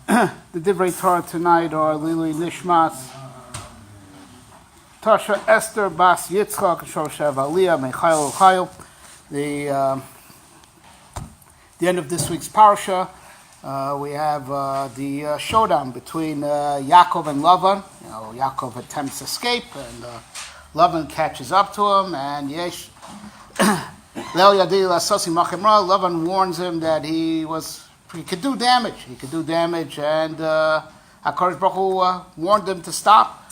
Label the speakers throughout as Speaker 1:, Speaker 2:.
Speaker 1: The Divrei Torah tonight are Lili Nishmas, Tasha Esther Bas Yitzchak, Shoshev Aliyah, Mechail Chayil. The end of this week's parsha, we have the showdown between Yaakov and Lavan. Yaakov attempts escape, and Lavan catches up to him, and Yesh Lavan warns him that he could do damage. And HaKadosh Baruch Hu warned him to stop.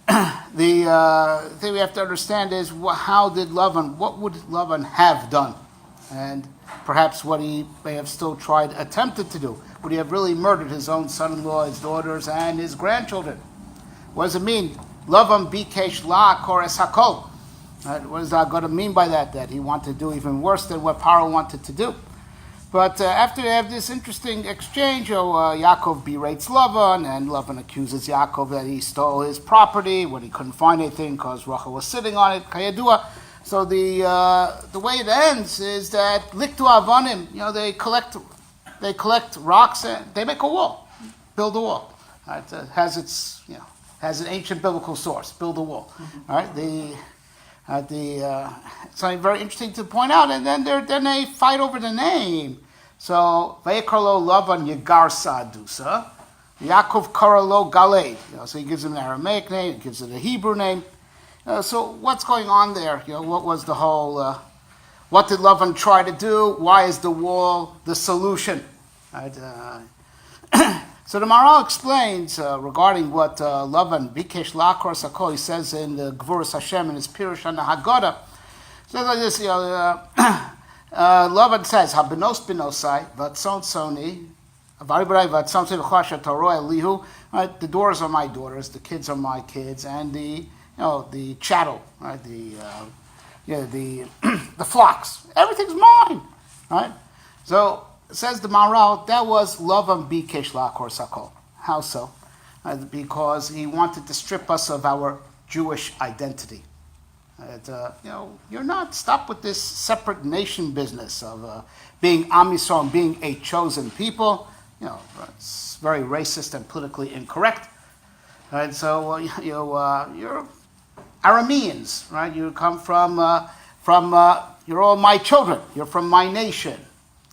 Speaker 1: The thing we have to understand is what would Lavan have done? And perhaps what he may have still attempted to do. Would he have really murdered his own son-in-law, his daughters, and his grandchildren? What does it mean? Lavan bikesh la kores hakol. What is that going to mean by that? That he wanted to do even worse than what Paro wanted to do. But after they have this interesting exchange, Yaakov berates Lavan, and Lavan accuses Yaakov that he stole his property when he couldn't find anything because Rachel was sitting on it. Kayadua. So the way it ends is that liktu avanim, they collect rocks and they make a wall, build a wall. Right? It has an ancient biblical source, build a wall. All right, something very interesting to point out, and then they fight over the name. So Vayekarlo Lavan Yegar Sa'adusa, Yaakov Karalo Galed. So he gives him an Aramaic name, he gives it a Hebrew name. So what's going on there? What was the whole? What did Lavan try to do? Why is the wall the solution? Right? So the Maharal explains regarding what Lavan bikesh lakor sakol. He says in the Gvuras Hashem in his Pirush on the Haggadah. So like this, Lavan says, "Habenos benosai vatzon soni, avaribarai vatzon soni v'chashat toroi elihu." The daughters are my daughters, the kids are my kids, and the chattel, right? The flocks, everything's mine, right? So says the Maharal, that was Lavan bikesh lakor sakol. How so? Because he wanted to strip us of our Jewish identity. You're not stop with this separate nation business of being Am Yisrael and being a chosen people. It's very racist and politically incorrect. Right? So you're Arameans, right? You come from you're all my children. You're from my nation.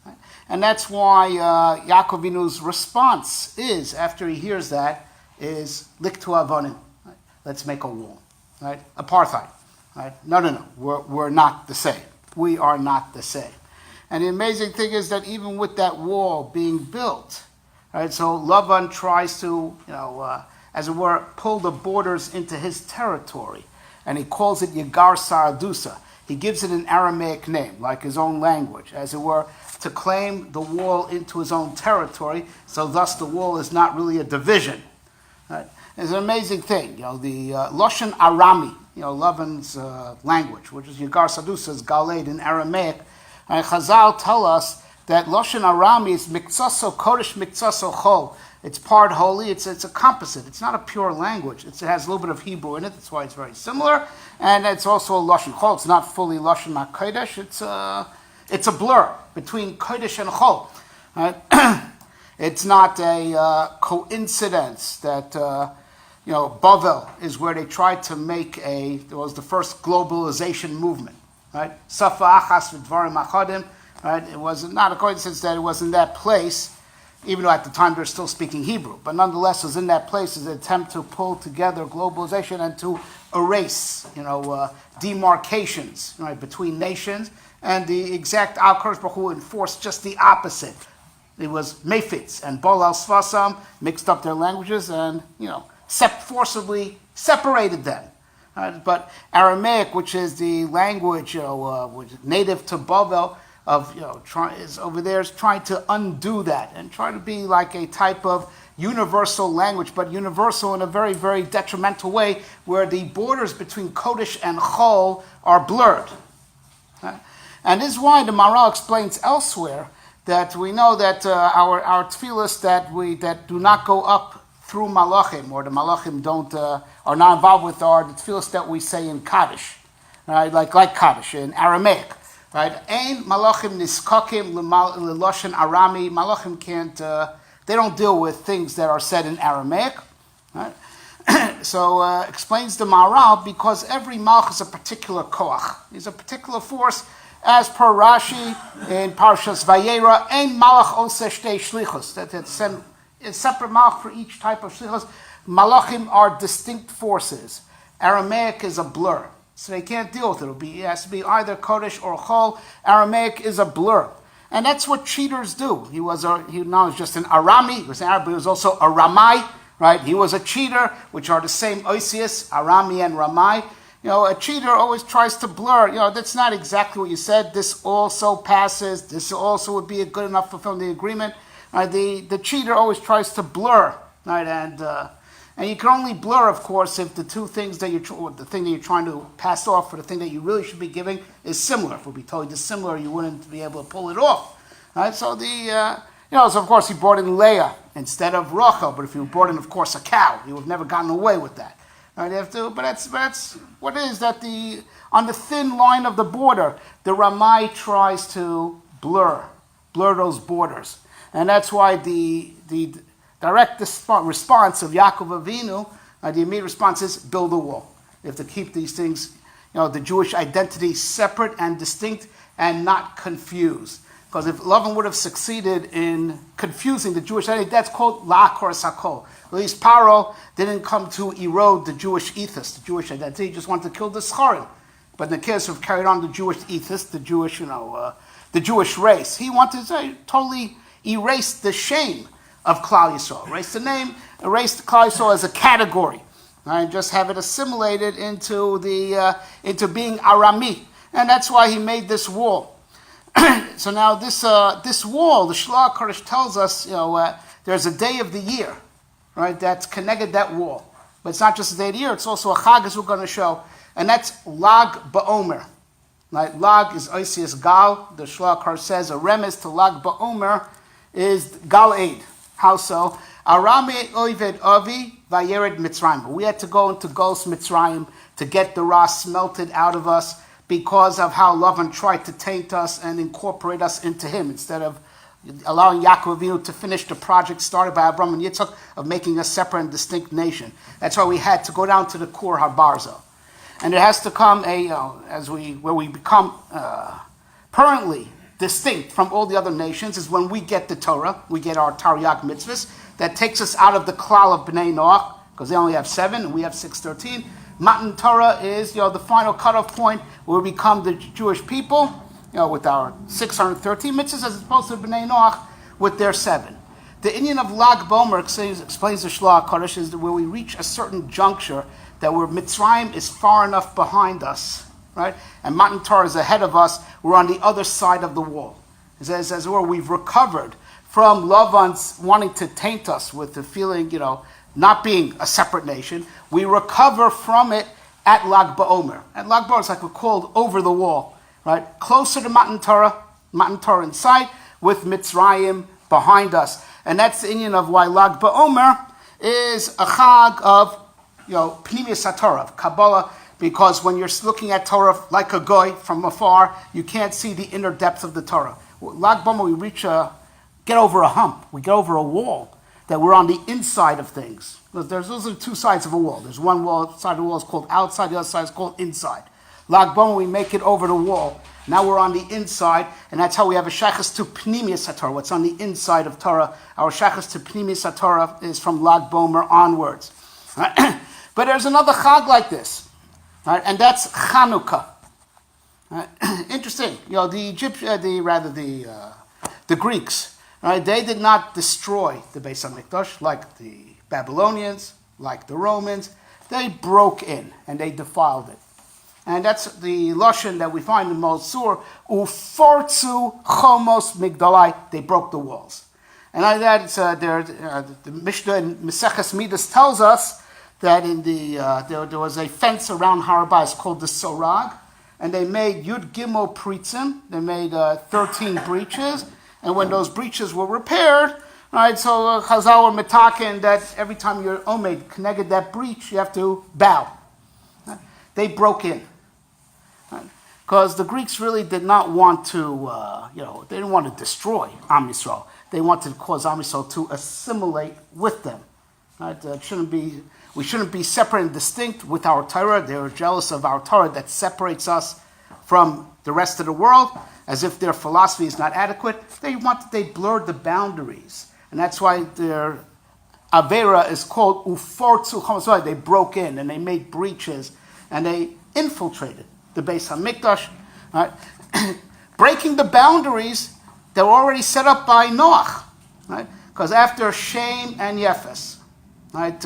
Speaker 1: Right? And that's why Yaakov Avinu's response is, after he hears that, is liktu avonim. Right? Let's make a wall. Right? Apartheid. Right? No. We're not the same. We are not the same. And the amazing thing is that even with that wall being built, right? So Lavan tries to, as it were, pull the borders into his territory, and he calls it Yegar Sa'adusa. He gives it an Aramaic name, like his own language, as it were, to claim the wall into his own territory. So thus, the wall is not really a division. Right? It's an amazing thing. The Loshen Arami. Lavan's language, which is Yegar Sadusa's Galed in Aramaic. And Chazal tell us that Loshen Arami is Mikzaso Kodesh Mikzaso Chol. It's part holy, it's a composite. It's not a pure language. It has a little bit of Hebrew in it, that's why it's very similar. And it's also a Loshen Chol. It's not fully Loshen HaKodesh. It's a blur between Kodesh and Chol. Right? It's not a coincidence that Bavel is where they tried to make it was the first globalization movement, right? Safa achas v'dvarim achadim, right? It was not a coincidence that it was in that place, even though at the time they're still speaking Hebrew, but nonetheless it was in that place as an attempt to pull together globalization and to erase, demarcations, right, between nations, and the exact HaKadosh Baruch Hu enforced just the opposite. It was Mephitz and Bal al Sfasam mixed up their languages and, forcibly separated them. But Aramaic, which is the language which is native to Bavel, is over there is trying to undo that and try to be like a type of universal language, but universal in a very, very detrimental way, where the borders between Kodesh and Chol are blurred. And this is why the Maharal explains elsewhere that we know that our tefillos that do not go up through Malachim, or the Malachim are not involved with the tefillos that we say in Kaddish, right? Like Kaddish in Aramaic, right? Ein Malachim niskakim l'loshen Arami. Malachim can't They don't deal with things that are said in Aramaic. Right? So explains the Maharal, because every malach is a particular koach. He's a particular force, as per Rashi in Parshas Vayera, ein malach oseh shtei shlichus. That it's a separate malach for each type of shlichus. Malachim are distinct forces. Aramaic is a blur, so they can't deal with it. It has to be either Kodesh or Chol. Aramaic is a blur. And that's what cheaters do. He was just an Arami, he was an Arab, but he was also a Ramai, right? He was a cheater, which are the same oisius, Arami and Ramai. A cheater always tries to blur. That's not exactly what you said. This also passes. This also would be good enough to fulfill the agreement. Right? The cheater always tries to blur, right? And you can only blur, of course, if the two things that the thing that you're trying to pass off or the thing that you really should be giving is similar. If it would be totally dissimilar, you wouldn't be able to pull it off. Right? So so of course he brought in Leah instead of Rachel, but if you brought in, of course, a cow, you would have never gotten away with that. Right? But that's what it is, that on the thin line of the border, the Ramai tries to blur those borders. And that's why the direct response of Yaakov Avinu, the immediate response is build a wall. You have to keep these things, the Jewish identity separate and distinct and not confused. Because if Lavan would have succeeded in confusing the Jewish identity, that's called la'akor sakol. At least Paro didn't come to erode the Jewish ethos, the Jewish identity. He just wanted to kill the Scharim. But in the case of carried on the Jewish ethos, the Jewish race, he wanted to totally erase the shame of Klal Yisrael, erase Klal Yisrael as a category, right? Just have it assimilated into being Arami, and that's why he made this wall. So now this wall, the Shlach Kodesh tells us, there's a day of the year, right? That's connected that wall, but it's not just a day of the year; it's also a chag, as we're going to show, and that's Lag Ba'omer. Right? Lag is Oisius Gal. The Shlach Kodesh says a remez to Lag Ba'omer is Gal Eid. How so? Arame oived avi vayered Mitzrayim. We had to go into Gos Mitzrayim to get the Ra smelted out of us because of how Lavan tried to taint us and incorporate us into him instead of allowing Yaakov Avinu to finish the project started by Abraham and Yitzchak of making a separate and distinct nation. That's why we had to go down to the Kur HaBarzo. And it has to come where we become permanently distinct from all the other nations is when we get the Torah, we get our Taryag mitzvahs, that takes us out of the klal of Bnei Noach, because they only have 7 and we have 613. Matan Torah is the final cutoff point where we become the Jewish people, with our 613 mitzvahs, as opposed to Bnei Noach with their 7. The Indian of Lag Bomer explains the Shlach Kodesh is where we reach a certain juncture that where Mitzrayim is far enough behind us, right? And Matan Torah is ahead of us. We're on the other side of the wall. It says, as where we've recovered from Lavan's wanting to taint us with the feeling, not being a separate nation. We recover from it at Lag BaOmer. At Lag BaOmer, it's like we're called over the wall, right? Closer to Matan Torah in sight, with Mitzrayim behind us. And that's the Indian of why Lag BaOmer is a chag of, Pnimius HaTorah, of Kabbalah, because when you're looking at Torah like a goy from afar, you can't see the inner depth of the Torah. Lag BaOmer, we get over a hump, we get over a wall, that we're on the inside of things. Those are 2 sides of a wall. There's one side of the wall is called outside, the other side is called inside. Lag BaOmer, we make it over the wall. Now we're on the inside, and that's how we have a shaychus to Pnimius HaTorah, what's on the inside of Torah. Our shaychus to Pnimius HaTorah is from Lag BaOmer onwards. Right? But there's another chag like this, right? And that's Chanukah. Right? Interesting. The Greeks, right? They did not destroy the Beis HaMikdash like the Babylonians, like the Romans. They broke in and they defiled it. And that's the lashon that we find in Mosur, ufortzu chomos migdalai. They broke the walls. And like that, the Mishnah in Maseches Midas tells us that there was a fence around Har HaBayis called the Sorag, and they made Yud Gimel Pritzim. They made 13 breaches, and when those breaches were repaired, right, so Chazal were metaken that every time you're omed connected that breach, you have to bow. Right? They broke in. Because the Greeks really did not want to, they didn't want to destroy Am Yisrael. They wanted to cause Am Yisrael to assimilate with them. Right? We shouldn't be separate and distinct with our Torah. They were jealous of our Torah that separates us from the rest of the world, as if their philosophy is not adequate. They blurred the boundaries. And that's why their Avera is called Ufortzu Chamas. They broke in and they made breaches and they infiltrated the Beis HaMikdash. Right? Breaking the boundaries that were already set up by Noach. Right? Because after Shem and Yefes, right,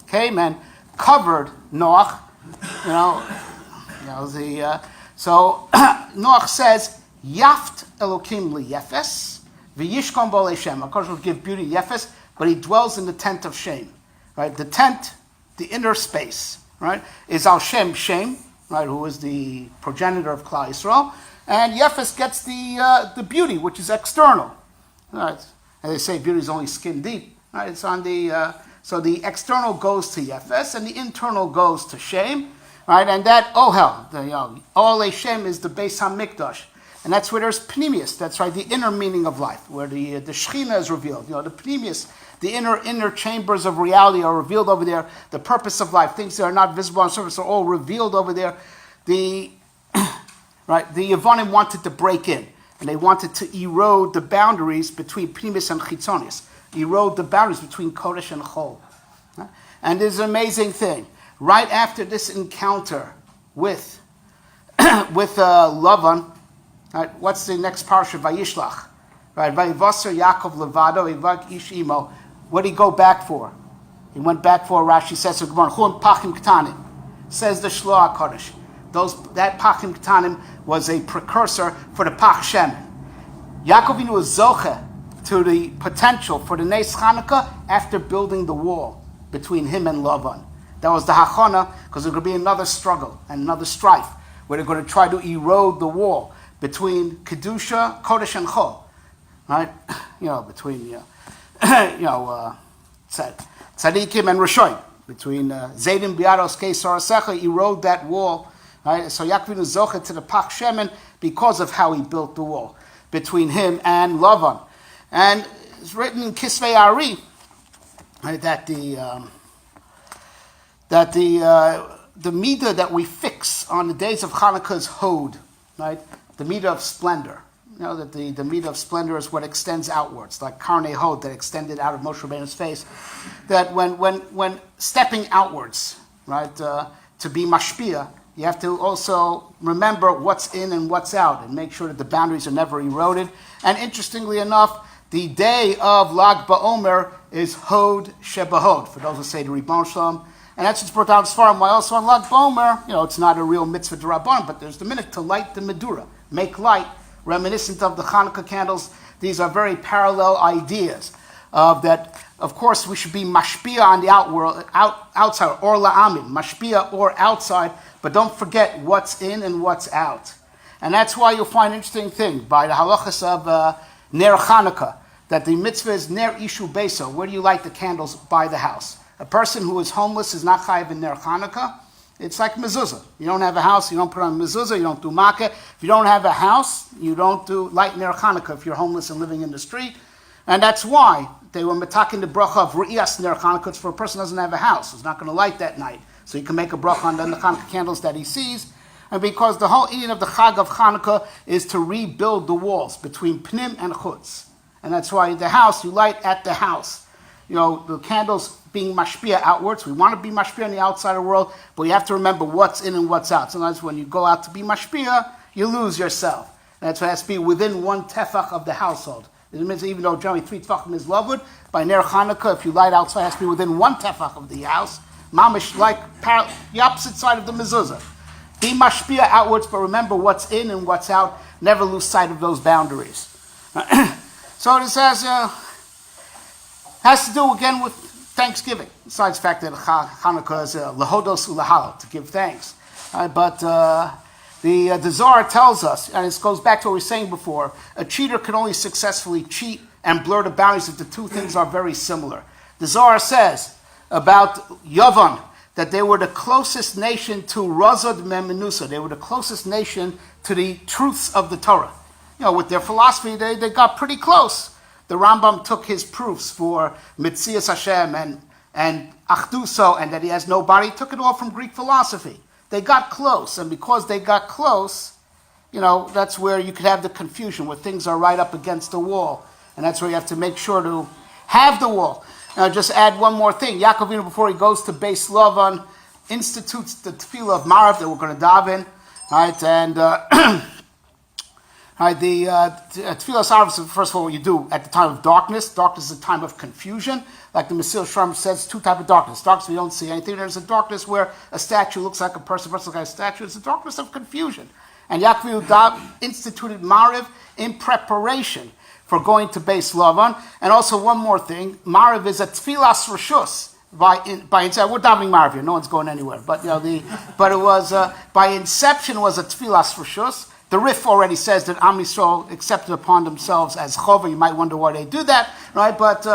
Speaker 1: came and covered Noach, so Noach says, Yaft Elokim liyefes, v'yishkom bo leShem. Of course, will give beauty to Yefes, but he dwells in the tent of Shem. Right? The tent, the inner space, right, is Al Shem, right, who is the progenitor of Klal Yisrael, and Yefes gets the beauty, which is external. Right? And they say beauty is only skin deep. Right? It's on the so the external goes to Yefes, and the internal goes to Shem. Right, and that Ohel, Ohel Shem is the Beis HaMikdash, and that's where there's Pnimius. That's right, the inner meaning of life, where the Shechina is revealed. The Pnimius, the inner chambers of reality are revealed over there. The purpose of life, things that are not visible on the surface, are all revealed over there. The Yevonim wanted to break in, and they wanted to erode the boundaries between Pnimius and Chitzonius, erode the boundaries between Kodesh and Chol. Right? And there's an amazing thing. Right after this encounter with Lavan, right, what's the next parsha? Vayishlach. Right, Vayivaser Yaakov Levado Ivag Ish Imo. What did he go back for? He went back for, Rashi says, Chum Pachim Ktanim. Says the Shloah Kodesh. That Pachim Ktanim was a precursor for the Pach Shem. Yaakov Avinu was zoche to the potential for the Nes Chanukah after building the wall between him and Lavan. That was the hachana, because there's going to be another struggle and another strife where they're going to try to erode the wall between Kedusha, Kodesh, and Chol. Right? Between, Tzadikim and Rishoyim. Between Zaydim, Biados, Kesar, Asecha, erode that wall. Right? So Yaakov is zoche to the Pach Shemen because of how he built the wall between him and Lavan. And it's written in Kisvei Ari, right, that the midah that we fix on the days of Hanukkah is hod, right? The midah of splendor. That the midah of splendor is what extends outwards, like karnei hod that extended out of Moshe Rabbeinu's face. That when stepping outwards, right, to be mashpia, you have to also remember what's in and what's out, and make sure that the boundaries are never eroded. And interestingly enough, the day of Lag BaOmer is hod shebahod, for those who say the Ribbon Shalom. And that's what's brought down as far. And also on Lag BaOmer, it's not a real mitzvah d'Rabban, but there's the minute to light the medura, make light, reminiscent of the Chanukah candles. These are very parallel ideas of that. Of course, we should be mashpia on the outside, or la'amim, mashpia or outside, but don't forget what's in and what's out. And that's why you'll find an interesting thing by the halachas of Ner Chanukah, that the mitzvah is Ner Ishu Beso. Where do you light the candles? By the house. A person who is homeless is not chayiv in Ner Chanukah. It's like mezuzah. You don't have a house, you don't put on mezuzah, you don't do makkah. If you don't have a house, you don't do light Ner Chanukah if you're homeless and living in the street. And that's why they were metaking the bracha of Ru'iyas Ner Chanukah. It's for a person who doesn't have a house, who's not going to light that night. So he can make a bracha on the Chanukah candles that he sees. And because the whole eating of the Chag of Chanukah is to rebuild the walls between Pnim and Chutz. And that's why the house, you light at the house. The candles being mashpia outwards. We want to be mashpia on the outside of the world, but you have to remember what's in and what's out. Sometimes when you go out to be mashpia, you lose yourself. And that's why it has to be within one tefach of the household. It means even though generally 3 tefachim is loved, by Ner Chanukah, if you light outside, it has to be within one tefach of the house. Mamish, like the opposite side of the mezuzah. Be mashpia outwards, but remember what's in and what's out. Never lose sight of those boundaries. So it says, has to do again with Thanksgiving. Besides the fact that Hanukkah is lahodos ulahalo, to give thanks. But the Zohar tells us, and this goes back to what we were saying before, a cheater can only successfully cheat and blur the boundaries if the two things are very similar. The Zohar says about Yavan that they were the closest nation to Razad Memenusa. They were the closest nation to the truths of the Torah. With their philosophy, they got pretty close. the Rambam took his proofs for Mitzias Hashem and Achduso, and that he has no body, he took it all from Greek philosophy. They got close, and because they got close, that's where you could have the confusion, where things are right up against the wall. And that's where you have to make sure to have the wall. Now, just add one more thing. Yaakov Avinu, before he goes to Beis Lavan, institutes the tefillah of Marav that we're going to daven. Right? And the tefillah of Marav, first of all, what you do at the time of darkness. Darkness is a time of confusion. Like the Mesil Sharm says, two types of darkness. Darkness we don't see anything. There's a darkness where a statue looks like a person looks like a statue. It's a darkness of confusion. And Yaakov Avinu instituted Marav in preparation for going to Beis Lavan. And also one more thing, Marav is a tfilas reshus. We're davening Marav here, no one's going anywhere. But it was by inception was a tfilas reshus. The Rif already says that Am Yisrael accepted upon themselves as chova. You might wonder why they do that, right? But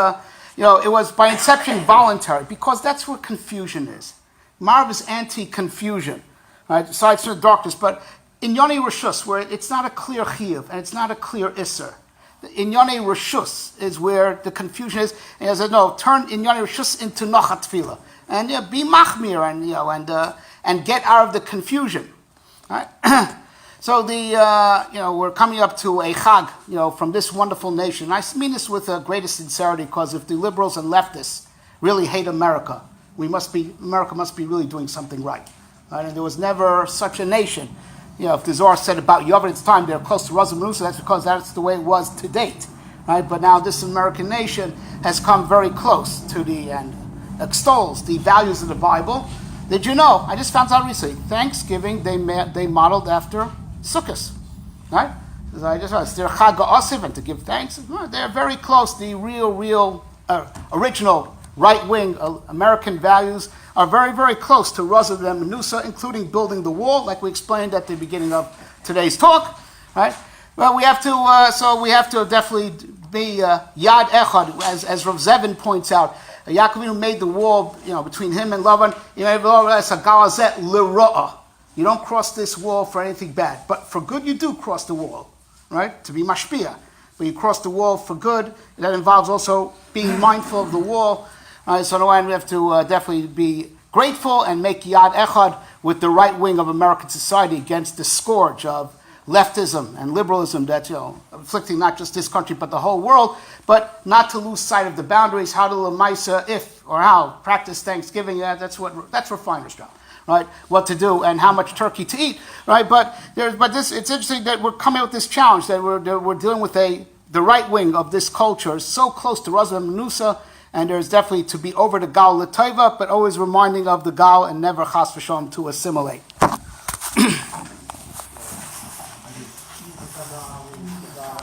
Speaker 1: it was by inception voluntary, because that's where confusion is. Marav is anti-confusion, right? Aside from the darkness, but in Yonei Rishus, where it's not a clear chiyuv and it's not a clear isser. In Yonei Rishus is where the confusion is. And he said, no, turn in Yonei Rishus into Nochat Tefillah. And be machmir and get out of the confusion. Right? So we're coming up to a chag, from this wonderful nation. I mean this with the greatest sincerity, because if the liberals and leftists really hate America, America must be really doing something right. And there was never such a nation. If the Zohar said about Yov at its time, they're close to Razum Manusa, that's because that's the way it was to date. Right? But now this American nation has come very close to and extols the values of the Bible. Did you know? I just found out recently, Thanksgiving, they modeled after Sukkot. Right? I just it's their Chag HaOsiv, and to give thanks. They're very close. The real original right-wing American values are very, very close to Razum Manusa, including building the wall, like we explained at the beginning of today's talk. Right? Well, we have to definitely be Yad Echad, as Rav Zevin points out. Yaakov Avinu made the wall, between him and Lavan. You don't cross this wall for anything bad, but for good you do cross the wall, right? To be mashpia, but you cross the wall for good. That involves also being mindful of the wall. So we have to definitely be grateful and make Yad Echad with the right wing of American society against the scourge of leftism and liberalism that's afflicting not just this country but the whole world, but not to lose sight of the boundaries. How to lemaisa how practice Thanksgiving. That's refiners' job, right? What to do and how much turkey to eat, right? But it's interesting that we're coming with this challenge that we're dealing with the right wing of this culture is so close to Razum Manusa. And there's definitely to be over the Gal L'Taiva, but always reminding of the Gal and never Chas V'Shalom to assimilate.